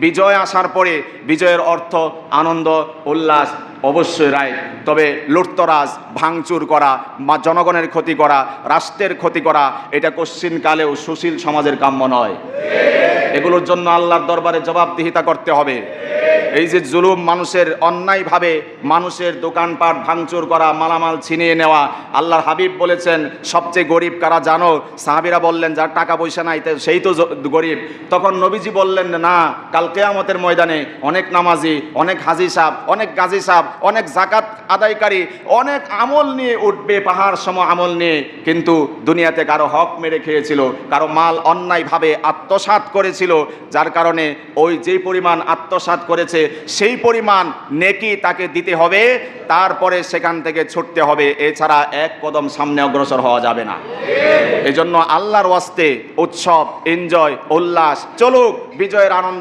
বিজয় আসার পরে বিজয়ের অর্থ আনন্দ উল্লাস অবশ্যই রায়, তবে লুটতরাজ ভাঙচুর করা বা জনগণের ক্ষতি করা রাষ্ট্রের ক্ষতি করা এটা কোশ্চিনকালেও সুশীল সমাজের কাম্য নয়। এগুলোর জন্য আল্লাহর দরবারে জবাবদিহিতা করতে হবে। এই যে জুলুম, মানুষের অন্যায়ভাবে মানুষের দোকানপাট ভাঙচুর করা, মালামাল ছিনিয়ে নেওয়া, আল্লাহর হাবিব বলেছেন সবচেয়ে গরিব কারা জানো? সাহাবীরা বললেন যার টাকা পয়সা নাই সেই তো গরিব। তখন নবীজি বললেন না, কাল কিয়ামতের ময়দানে অনেক নামাজি, অনেক হাজি সাহেব, অনেক গাজী সাহেব, অনেক যাকাত আদায়কারী, অনেক আমল নিয়ে উঠবে, পাহাড় সম আমল নিয়ে, কিন্তু দুনিয়াতে কারো হক মেরে খেয়েছিল, কারো মাল অন্যায়ভাবে আত্মসাৎ করেছিল, যার কারণে ওই যেই পরিমাণ আত্মসাৎ করেছে সেই পরিমাণ নেকি তাকে দিতে হবে, তারপরে সেখান থেকে ছুটতে হবে, এছাড়া এক কদম সামনে অগ্রসর হওয়া যাবে না। এজন্য আল্লাহর ওয়াস্তে উৎসব, এনজয়, উল্লাস চলুক, বিজয়ের আনন্দ